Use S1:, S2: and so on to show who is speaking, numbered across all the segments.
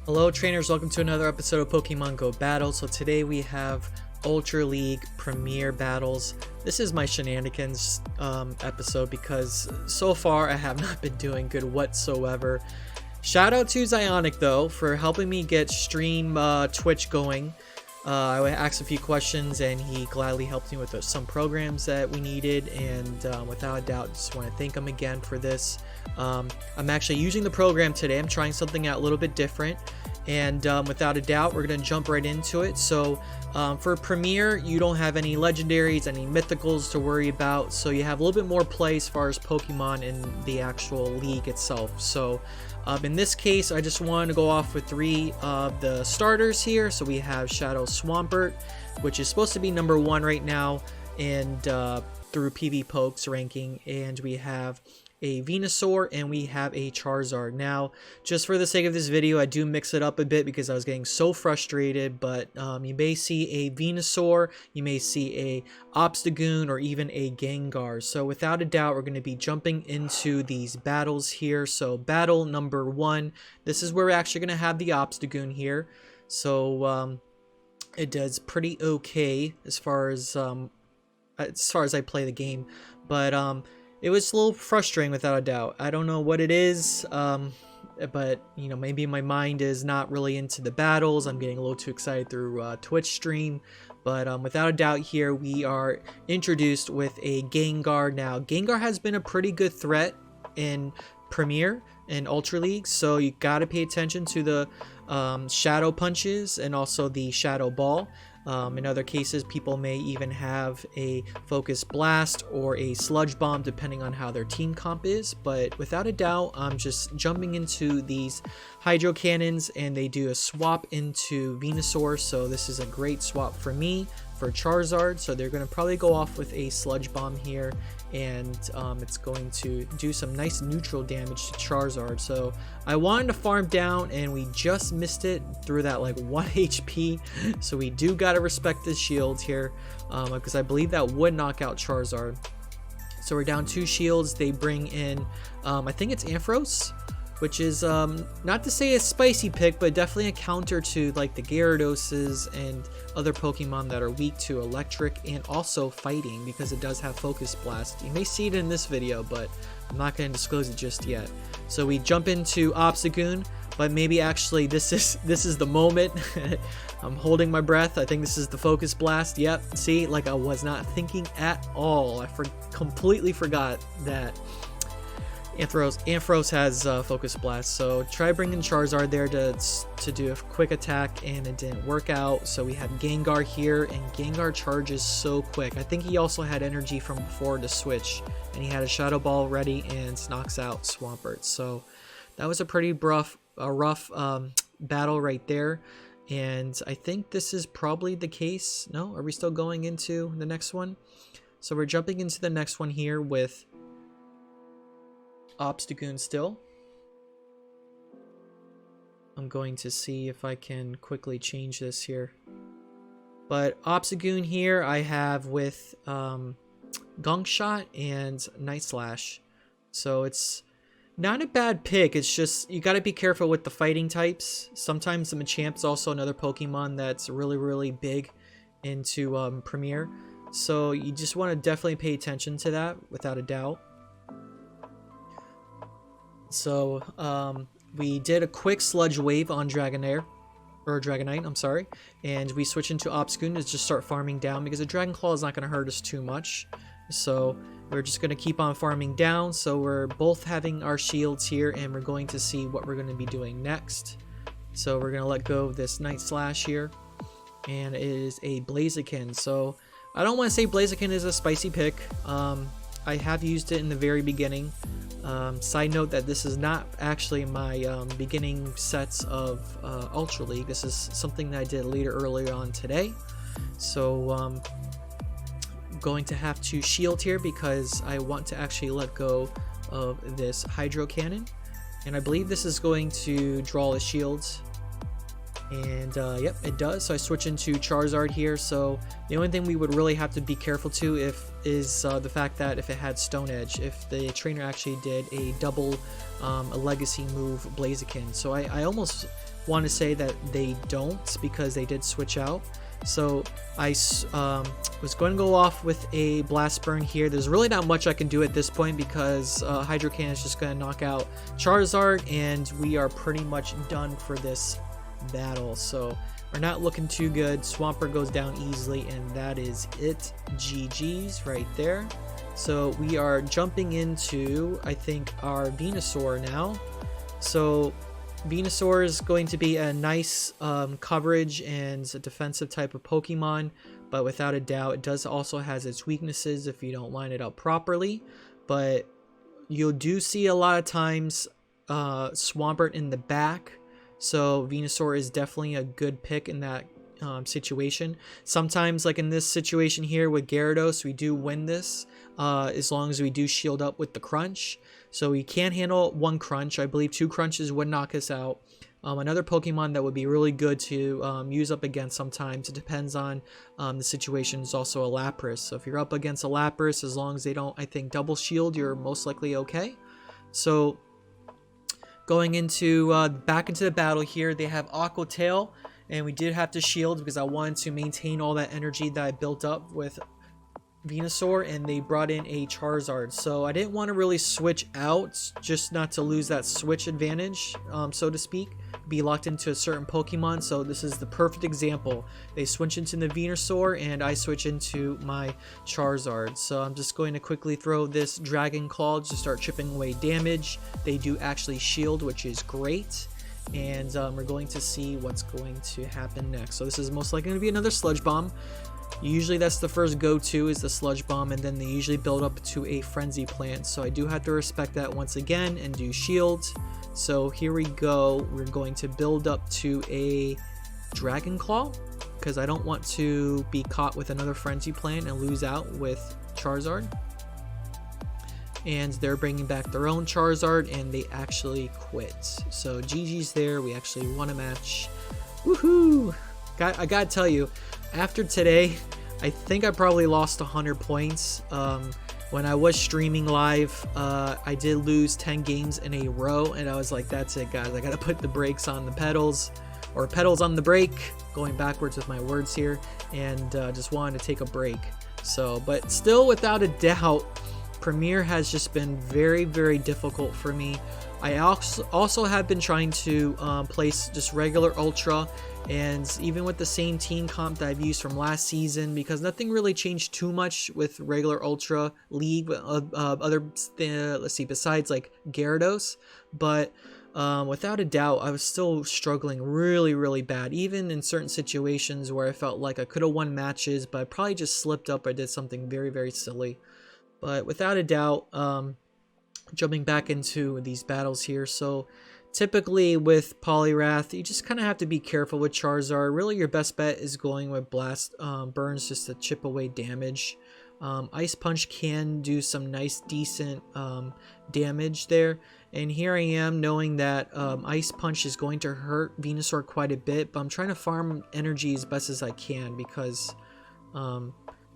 S1: Hello trainers, welcome to another episode of Pokemon Go Battle. So today we have Ultra League Premier Battles. This is my shenanigans episode because so far I have not been doing good whatsoever. Shout out to Zyonik though for helping me get stream Twitch going. I asked a few questions and he gladly helped me with some programs that we needed, and without a doubt just want to thank him again for this. I'm actually using the program today. I'm trying something out a little bit different, and without a doubt we're going to jump right into it. So for Premier, you don't have any legendaries, any mythicals to worry about, so you have a little bit more play as far as Pokemon in the actual league itself. So in this case, I just wanted to go off with three of the starters here. So we have Shadow Swampert, which is supposed to be number 1 right now and through PV Pokes ranking, and we have a Venusaur and we have a Charizard. Now, just for the sake of this video, I do mix it up a bit because I was getting so frustrated, but you may see a Venusaur, you may see a Obstagoon, or even a Gengar. So without a doubt, we're going to be jumping into these battles here. So battle number 1, this is where we're actually going to have the Obstagoon here. So it does pretty okay as far as I play the game, but it was a little frustrating without a doubt. I don't know what it is, but you know, maybe my mind is not really into the battles. I'm getting a little too excited through Twitch stream, but without a doubt here we are introduced with a Gengar. Now Gengar has been a pretty good threat in Premier and Ultra League, so you got to pay attention to the Shadow Punches and also the Shadow Ball. In other cases, people may even have a Focus Blast or a Sludge Bomb depending on how their team comp is, but without a doubt I'm just jumping into these Hydro Cannons and they do a swap into Venusaur, so this is a great swap for me for Charizard. So they're going to probably go off with a Sludge Bomb here, and it's going to do some nice neutral damage to Charizard. So I wanted to farm down and we just missed it through that like 1 HP, so we do got to respect the shields here, because I believe that would knock out Charizard. So we're down 2 shields. They bring in I think it's Ampharos, which is not to say a spicy pick, but definitely a counter to like the Gyarados and other Pokemon that are weak to electric and also fighting, because it does have Focus Blast. You may see it in this video, but I'm not going to disclose it just yet. So we jump into Obstagoon, but maybe actually this is the moment. I'm holding my breath. I think this is the Focus Blast. Yep, see, like I was not thinking at all. I completely forgot that Ampharos has Focus Blast. So try bringing Charizard there to do a quick attack, and it didn't work out. So we have Gengar here, and Gengar charges so quick. I think he also had energy from before to switch, and he had a Shadow Ball ready and knocks out Swampert. So that was a pretty rough battle right there, and I think this is probably the case. No, are we still going into the next one? So we're jumping into the next one here with Obstagoon still. I'm going to see if I can quickly change this here. But Obstagoon here I have with Gunk Shot and Night Slash. So it's not a bad pick. It's just you got to be careful with the fighting types. Sometimes the Machamp's also another Pokemon that's really big into Premier. So you just want to definitely pay attention to that without a doubt. So we did a quick Sludge Wave on Dragonite, I'm sorry, and we switch into Obstagoon to just start farming down because a Dragon Claw is not going to hurt us too much. So we're just going to keep on farming down. So we're both having our shields here, and we're going to see what we're going to be doing next. So we're going to let go of this Night Slash here, and it is a Blaziken. So I don't want to say Blaziken is a spicy pick. I have used it in the very beginning. Side note that this is not actually my beginning sets of Ultra League. This is something that I did earlier on today. So I'm going to have to shield here because I want to actually let go of this Hydro Cannon. And I believe this is going to draw the shields. And yep, it does. So I switch into Charizard here. So the only thing we would really have to be careful to is the fact that if it had Stone Edge, if the trainer actually did a double a legacy move Blaziken. So I almost want to say that they don't, because they did switch out. So I was going to go off with a Blast Burn here. There's really not much I can do at this point, because Hydro Cannon is just going to knock out Charizard, and we are pretty much done for this battle. So we're not looking too good. Swampert goes down easily, and that is it. GG's right there. So we are jumping into, I think, our Venusaur now. So Venusaur is going to be a nice coverage and a defensive type of Pokemon, but without a doubt, it does also has its weaknesses if you don't line it up properly. But you do see a lot of times Swampert in the back, so Venusaur is definitely a good pick in that situation. Sometimes, like in this situation here with Gyarados, we do win this as long as we do shield up with the crunch. So we can handle one crunch. I believe 2 crunches would knock us out. Another Pokemon that would be really good to use up against sometimes, it depends on the situation, is also a Lapras. So if you're up against a Lapras, as long as they don't, I think, double shield, you're most likely okay. So going into back into the battle here, they have Aqua Tail, and we did have to shield because I wanted to maintain all that energy that I built up with Venusaur, and they brought in a Charizard. So I didn't want to really switch out, just not to lose that switch advantage, so to speak, be locked into a certain Pokemon. So this is the perfect example. They switch into the Venusaur, and I switch into my Charizard. So I'm just going to quickly throw this Dragon Claw to start chipping away damage. They do actually shield, which is great. And we're going to see what's going to happen next. So this is most likely going to be another Sludge Bomb. Usually that's the first go-to, is the Sludge Bomb, and then they usually build up to a Frenzy Plant. So I do have to respect that once again and do shield. So here we go. We're going to build up to a Dragon Claw, because I don't want to be caught with another Frenzy Plant and lose out with Charizard. And they're bringing back their own Charizard, and they actually quit. So GG's there. We actually won a match. Woohoo! I gotta tell you, after today, I think I probably lost 100 points. When I was streaming live, I did lose 10 games in a row, and I was like, that's it, guys. I gotta put the brakes on the pedals, or pedals on the brake, going backwards with my words here, and just wanted to take a break. So, but still, without a doubt, Premier has just been very, very difficult for me. I also have been trying to place just regular Ultra, and even with the same team comp that I've used from last season, because nothing really changed too much with regular Ultra League, let's see, besides like Gyarados. But without a doubt, I was still struggling really, really bad, even in certain situations where I felt like I could have won matches, but I probably just slipped up or did something very, very silly. But without a doubt, jumping back into these battles here, so typically with Poliwrath, you just kind of have to be careful with Charizard. Really, your best bet is going with Blast Burns just to chip away damage. Ice Punch can do some nice, decent damage there. And here I am knowing that Ice Punch is going to hurt Venusaur quite a bit, but I'm trying to farm energy as best as I can, because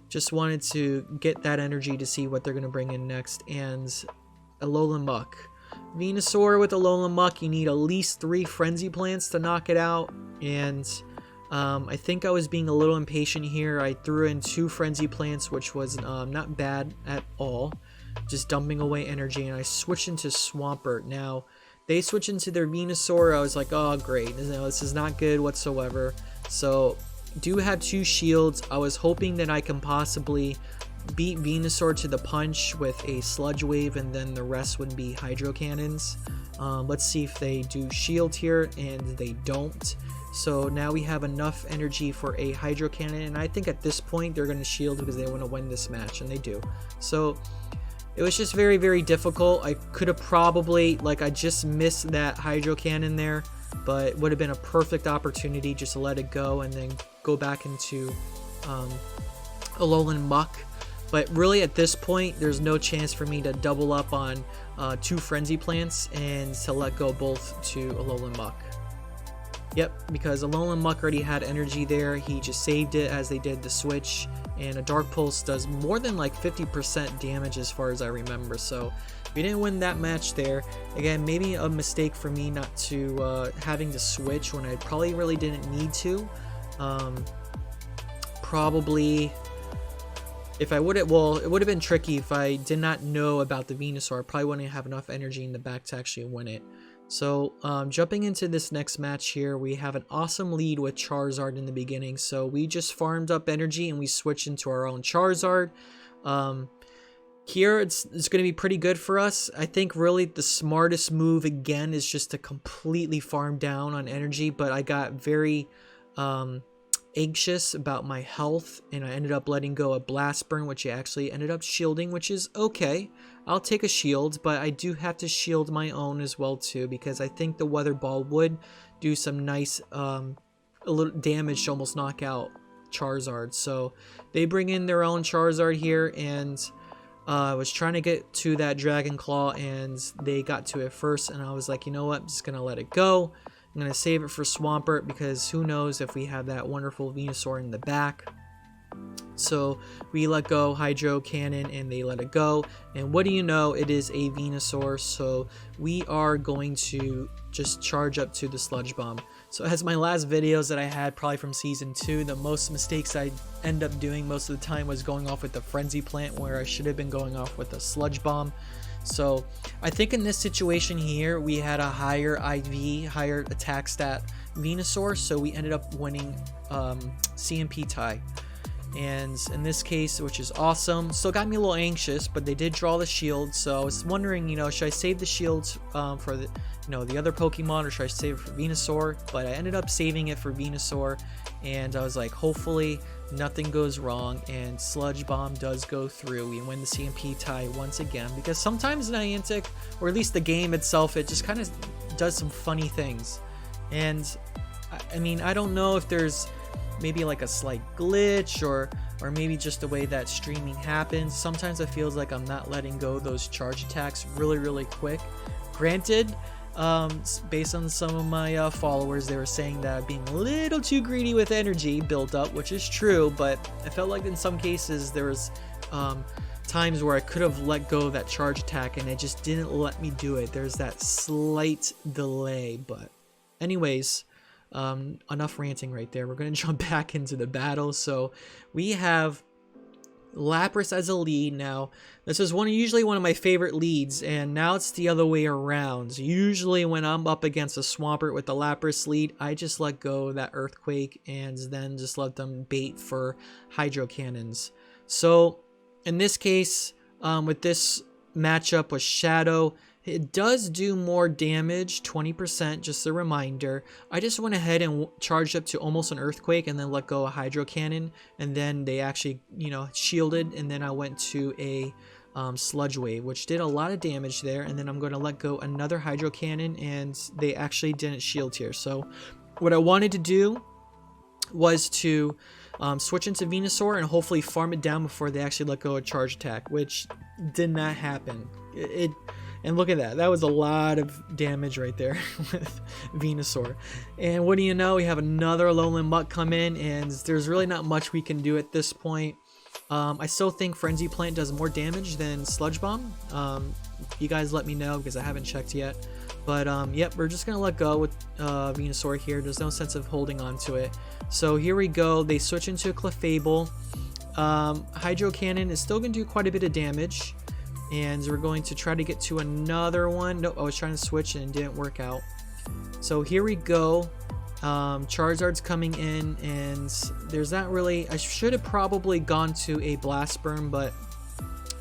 S1: just wanted to get that energy to see what they're going to bring in next. And Alolan Muck. Venusaur with Alolan Muck, you need at least 3 Frenzy Plants to knock it out. And I think I was being a little impatient here. I threw in 2 Frenzy Plants, which was not bad at all. Just dumping away energy, and I switched into Swampert. Now, they switch into their Venusaur. I was like, oh, great. This is not good whatsoever. So, do have 2 shields. I was hoping that I can possibly beat Venusaur to the punch with a Sludge Wave, and then the rest would be Hydro Cannons. Let's see if they do shield here, and they don't. So now we have enough energy for a Hydro Cannon, and I think at this point they're going to shield because they want to win this match, and they do. So it was just very, very difficult. I could have probably, I just missed that Hydro Cannon there, but it would have been a perfect opportunity just to let it go and then go back into Alolan Muck. But really at this point, there's no chance for me to double up on 2 Frenzy Plants and to let go both to Alolan Muck. Yep, because Alolan Muck already had energy there. He just saved it as they did the switch. And a Dark Pulse does more than 50% damage as far as I remember. So We didn't win that match there. Again, maybe a mistake for me not to having to switch when I probably really didn't need to. Probably, if I would have, well, it would have been tricky if I did not know about the Venusaur. I probably wouldn't have enough energy in the back to actually win it. So jumping into this next match here, we have an awesome lead with Charizard in the beginning. So we just farmed up energy and we switched into our own Charizard. Here it's going to be pretty good for us. I think really the smartest move again is just to completely farm down on energy, but I got very anxious about my health and I ended up letting go a Blast Burn, which I actually ended up shielding, which is okay. I'll take a shield, but I do have to shield my own as well too, because I think the Weather Ball would do some nice a little damage to almost knock out Charizard. So they bring in their own Charizard here, and I was trying to get to that Dragon Claw and they got to it first, and I was like, you know what, I'm just gonna let it go. I'm gonna save it for Swampert, because who knows if we have that wonderful Venusaur in the back. So we let go Hydro Cannon and they let it go, and what do you know, it is a Venusaur. So we are going to just charge up to the Sludge Bomb. So as my last videos that I had probably from season 2, the most mistakes I end up doing most of the time was going off with the Frenzy Plant, where I should have been going off with a Sludge Bomb. So I think in this situation here, we had a higher IV, higher attack stat Venusaur, so we ended up winning CMP tie. And in this case, which is awesome, still got me a little anxious, but they did draw the shield. So I was wondering, you know, should I save the shields for the, you know, the other Pokemon, or should I save it for Venusaur? But I ended up saving it for Venusaur, and I was like, hopefully nothing goes wrong and Sludge Bomb does go through. We win the CMP tie once again, because sometimes Niantic, or at least the game itself, it just kind of does some funny things. And I mean, I don't know if there's maybe like a slight glitch or maybe just the way that streaming happens. Sometimes it feels like I'm not letting go those charge attacks really quick. Granted, based on some of my followers, they were saying that I'm being a little too greedy with energy built up, which is true, but I felt like in some cases there was times where I could have let go of that charge attack and it just didn't let me do it. There's that slight delay. But anyways, enough ranting right there. We're going to jump back into the battle. So we have Lapras as a lead. Now this is usually one of my favorite leads, and now it's the other way around. Usually when I'm up against a Swampert with the Lapras lead, I just let go of that Earthquake and then just let them bait for Hydro Cannons. So in this case, with this matchup with Shadow, it does do more damage, 20%, just a reminder. I just went ahead and charged up to almost an Earthquake and then let go of Hydro Cannon, and then they actually, you know, shielded, and then I went to a Sludge Wave, which did a lot of damage there, and then I'm going to let go another Hydro Cannon, and they actually didn't shield here. So what I wanted to do was to switch into Venusaur and hopefully farm it down before they actually let go of Charge Attack, which did not happen. And look at that. That was a lot of damage right there with Venusaur. And what do you know? We have another Alolan Muck come in, and there's really not much we can do at this point. I still think Frenzy Plant does more damage than Sludge Bomb. You guys let me know, because I haven't checked yet. But yep, we're just going to let go with Venusaur here. There's no sense of holding on to it. So here we go. They switch into a Clefable. Hydro Cannon is still going to do quite a bit of damage. And we're going to try to get to another one. Nope, I was trying to switch and it didn't work out. So here we go. Charizard's coming in, and there's not really... I should have probably gone to a Blast Burn, but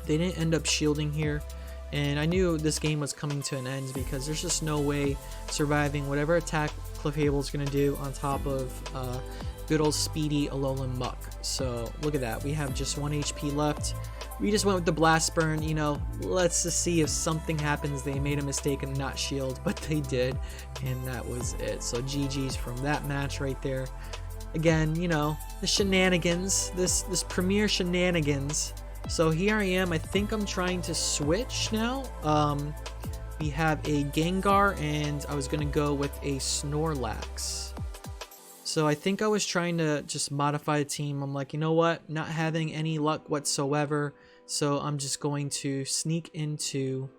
S1: they didn't end up shielding here. And I knew this game was coming to an end, because there's just no way surviving whatever attack Clefable's going to do on top of good old speedy Alolan Muck. So look at that. We have just 1 HP left. We just went with the Blast Burn, you know, let's just see if something happens. They made a mistake and not shield, but they did, and that was it. So GG's from that match right there. Again, you know, the shenanigans, this premier shenanigans. So here I am. I think I'm trying to switch now. We have a Gengar, and I was going to go with a Snorlax. So I think I was trying to just modify the team. I'm like, you know what? Not having any luck whatsoever. So I'm just going to sneak into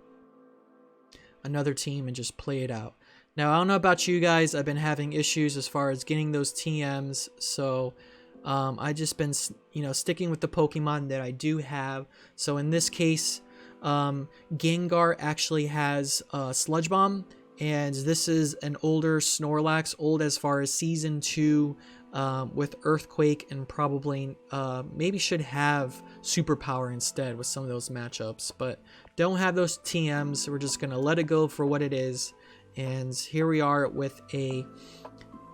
S1: another team and just play it out. Now, I don't know about you guys. I've been having issues as far as getting those TMs. So I just been, sticking with the Pokemon that I do have. So in this case, Gengar actually has Sludge Bomb. And this is an older Snorlax, old as far as Season 2, with Earthquake, and probably maybe should have Superpower instead with some of those matchups. But don't have those TMs. We're just going to let it go for what it is. And here we are with a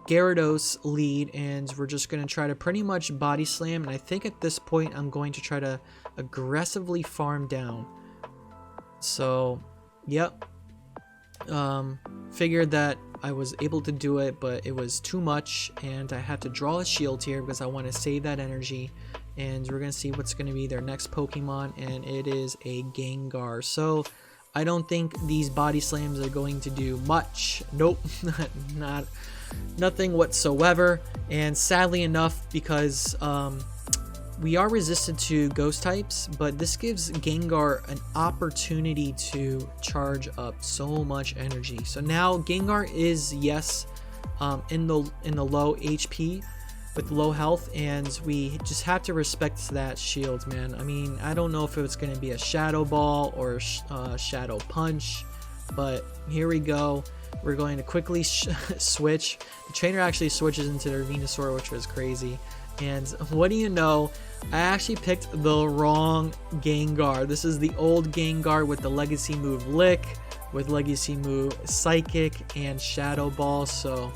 S1: Gyarados lead, and we're just going to try to pretty much body slam. And I think at this point I'm going to try to aggressively farm down. So, yep. Figured that I was able to do it, but it was too much, and I had to draw a shield here because I want to save that energy. And we're going to see what's going to be their next Pokemon, and it is a Gengar. So I don't think these body slams are going to do much. Nope. Nothing whatsoever. And sadly enough, because we are resistant to ghost types, but this gives Gengar an opportunity to charge up so much energy. So now Gengar is, yes, in the low HP with low health, and we just have to respect that shield, man. I mean, I don't know if it's going to be a Shadow Ball or Shadow Punch, but here we go. We're going to quickly switch. The trainer actually switches into their Venusaur, which was crazy. And what do you know, I actually picked the wrong Gengar. This is the old Gengar with the legacy move Lick, with legacy move Psychic and Shadow Ball. So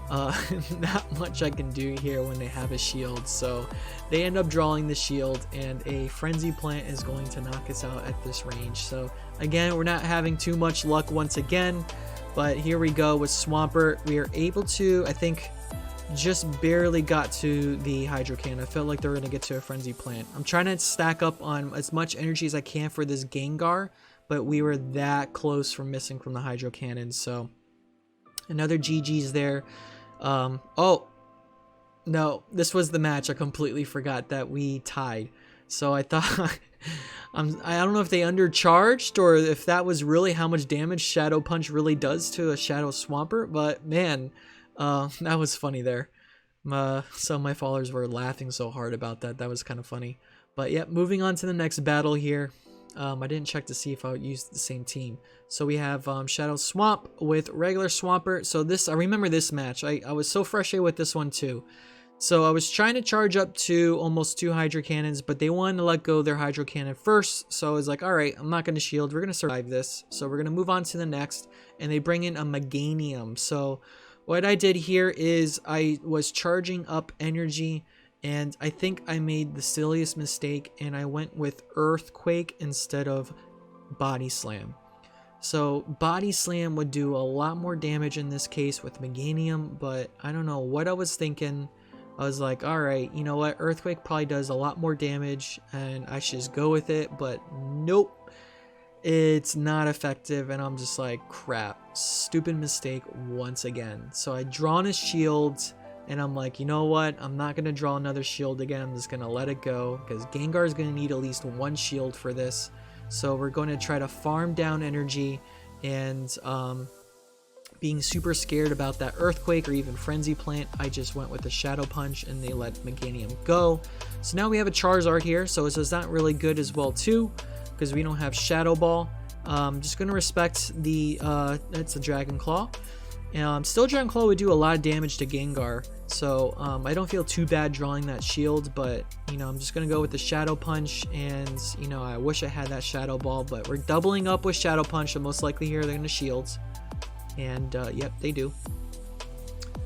S1: not much I can do here when they have a shield. So they end up drawing the shield, and a Frenzy Plant is going to knock us out at this range. So again, we're not having too much luck once again, but here we go with Swampert. We are able to, I think, just barely got to the Hydro Cannon. I felt like they were going to get to a Frenzy Plant. I'm trying to stack up on as much energy as I can for this Gengar, but we were that close from missing from the Hydro Cannon. So another GG's there. Oh no, this was the match. I completely forgot that we tied. So I thought I don't know if they undercharged or if that was really how much damage Shadow Punch really does to a Shadow Swampert, but man, that was funny there. Some of my followers were laughing so hard about that. That was kind of funny. But yeah, moving on to the next battle here. I didn't check to see if I would use the same team. So we have Shadow Swamp with regular Swampert. So this, I remember this match. I was so frustrated with this one too. So I was trying to charge up to almost 2 Hydro Cannons, but they wanted to let go of their Hydro Cannon first. So I was like, all right, I'm not going to shield. We're going to survive this. So we're going to move on to the next. And they bring in a Meganium. So what I did here is I was charging up energy, and I think I made the silliest mistake, and I went with Earthquake instead of Body Slam. So Body Slam would do a lot more damage in this case with Meganium, but I don't know what I was thinking. I was like, alright, you know what, Earthquake probably does a lot more damage, and I should just go with it, but nope. It's not effective, and I'm just like, crap, stupid mistake once again. So I drawn a shield, and I'm like, you know what, I'm not going to draw another shield again. I'm just going to let it go, because Gengar is going to need at least 1 shield for this. So we're going to try to farm down energy, and being super scared about that Earthquake or even Frenzy Plant, I just went with the Shadow Punch, and they let Meganium go. So now we have a Charizard here, so it's not really good as well too, because we don't have Shadow Ball. Just going to respect the, it's a Dragon Claw. Still Dragon Claw would do a lot of damage to Gengar, so I don't feel too bad drawing that shield, but, you know, I'm just going to go with the Shadow Punch, and, you know, I wish I had that Shadow Ball, but we're doubling up with Shadow Punch, and most likely here they're going to shield, and, yep, they do.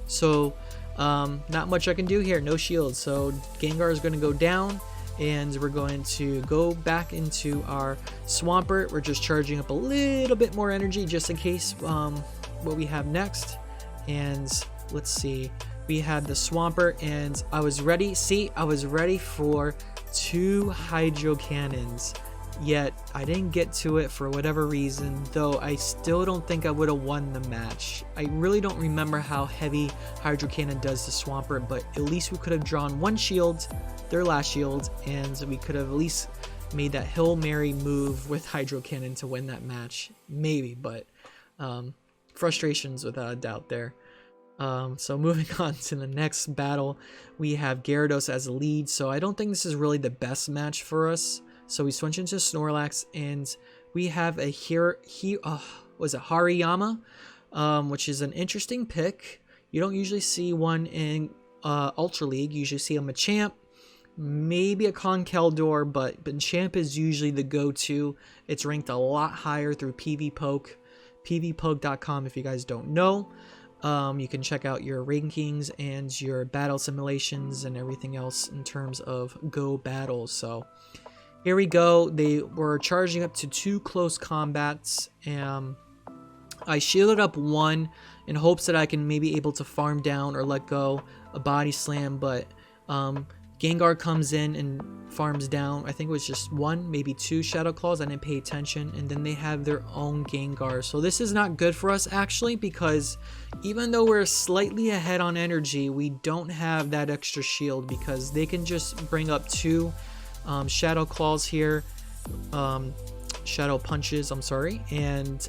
S1: So, not much I can do here, no shield, so Gengar is going to go down, and we're going to go back into our Swampert. We're just charging up a little bit more energy just in case what we have next. And let's see, we had the Swampert, and I was ready. See, I was ready for 2 Hydro Cannons, yet I didn't get to it for whatever reason, though I still don't think I would have won the match. I really don't remember how heavy Hydro Cannon does to Swampert, but at least we could have drawn 1 shield, their last shield, and we could have at least made that Hail Mary move with Hydro Cannon to win that match. Maybe, but Frustrations without a doubt there. So moving on to the next battle, we have Gyarados as a lead. So I don't think this is really the best match for us. So we switch into Snorlax, and we have a Hariyama, which is an interesting pick. You don't usually see one in Ultra League. You usually see a Machamp, maybe a Conkeldurr, but Machamp is usually the go-to. It's ranked a lot higher through PvPoke, pvpoke.com if you guys don't know. You can check out your rankings and your battle simulations and everything else in terms of Go battles. So here we go. They were charging up to 2 close combats. I shielded up one in hopes that I can maybe able to farm down or let go a body slam, but Gengar comes in and farms down, I think it was just 1, maybe 2 Shadow Claws. I didn't pay attention, and then they have their own Gengar. So this is not good for us actually, because even though we're slightly ahead on energy, we don't have that extra shield because they can just bring up 2 Shadow Claws here, Shadow Punches, I'm sorry, and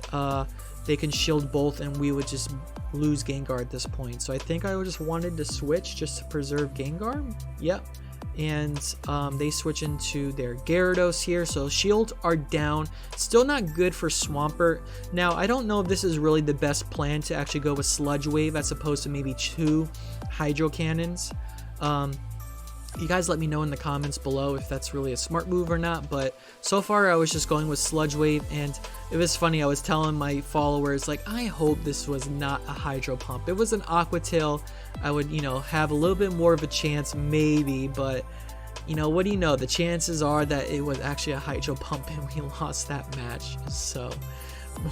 S1: they can shield both, and we would just lose Gengar at this point. So I think I just wanted to switch just to preserve Gengar. Yep. And they switch into their Gyarados here. So shields are down. Still not good for Swampert. Now, I don't know if this is really the best plan to actually go with Sludge Wave as opposed to maybe 2 Hydro Cannons. You guys let me know in the comments below if that's really a smart move or not, but so far I was just going with Sludge Wave, and it was funny, I was telling my followers, like, I hope this was not a Hydro Pump. It was an Aqua Tail, I would, you know, have a little bit more of a chance maybe, but, you know, what do you know, the chances are that it was actually a Hydro Pump and we lost that match. So,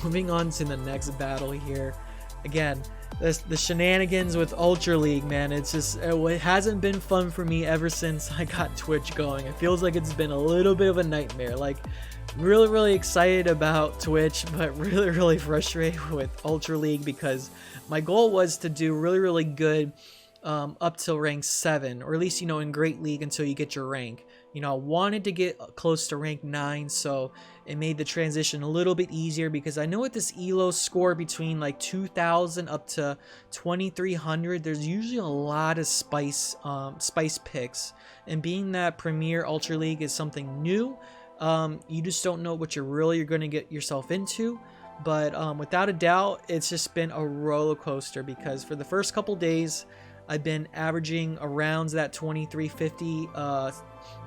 S1: moving on to the next battle here. Again, the shenanigans with Ultra League, man, it hasn't been fun for me ever since I got Twitch going. It feels like it's been a little bit of a nightmare. Like, really excited about Twitch, but really frustrated with Ultra League because my goal was to do really good up till rank 7, or at least, you know, in Great League until you get your rank. You know, I wanted to get close to rank 9, so it made the transition a little bit easier because I know with this ELO score between like 2,000 up to 2,300, there's usually a lot of spice picks, and being that Premier Ultra League is something new, you just don't know what you're going to get yourself into. But without a doubt, it's just been a roller coaster because for the first couple days, I've been averaging around that 2350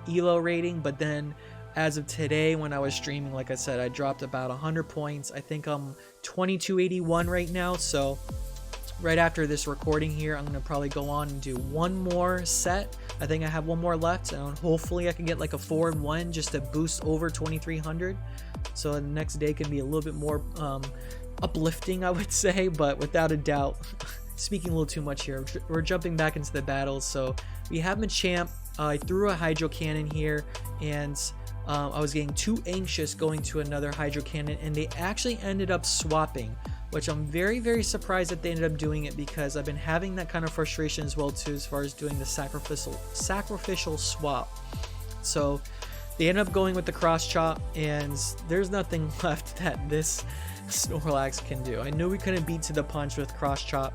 S1: ELO rating, but then as of today when I was streaming, like I said, I dropped about 100 points. I think I'm 2281 right now, so right after this recording here, I'm going to probably go on and do one more set. I think I have one more left, and hopefully I can get like a 4-1 just to boost over 2300, so the next day can be a little bit more uplifting, I would say. But without a doubt, speaking a little too much here, we're jumping back into the battles. So we have Machamp. I threw a Hydro Cannon here, and I was getting too anxious going to another Hydro Cannon, and they actually ended up swapping, which I'm very surprised that they ended up doing it because I've been having that kind of frustration as well too, as far as doing the sacrificial swap. So they ended up going with the Cross Chop, and there's nothing left that this Snorlax can do. I knew we couldn't beat to the punch with Cross Chop.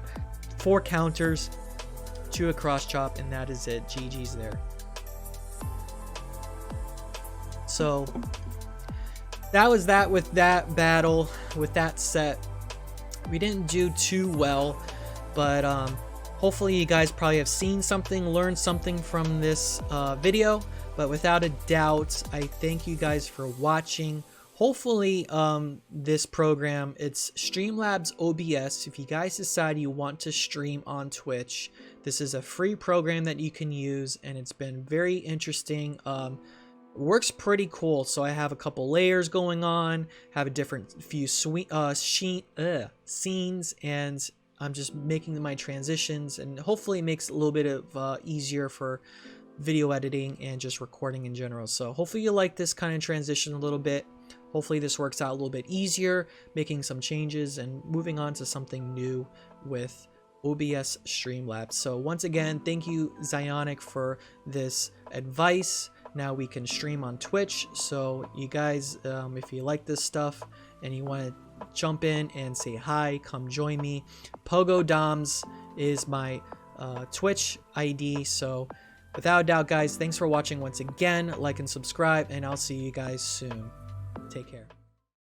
S1: 4 counters to a Cross Chop, and that is it. GG's there. So that was that with that battle, with that set. We didn't do too well, but hopefully you guys probably have seen something, learned something from this video. But without a doubt, I thank you guys for watching. Hopefully this program, it's Streamlabs OBS. If you guys decide you want to stream on Twitch, this is a free program that you can use, and it's been very interesting. Works pretty cool. So I have a couple layers going on, have a different few scenes, and I'm just making my transitions, and hopefully it makes it a little bit of easier for video editing and just recording in general. So hopefully you like this kind of transition a little bit. Hopefully this works out a little bit easier, making some changes and moving on to something new with OBS Streamlabs. So once again, thank you Zyonik for this advice. Now we can stream on Twitch. So you guys, if you like this stuff and you want to jump in and say hi. Come join me. Pogodoms is my Twitch ID. So without a doubt, guys, thanks for watching once again. Like and subscribe, and I'll see you guys soon. Take care.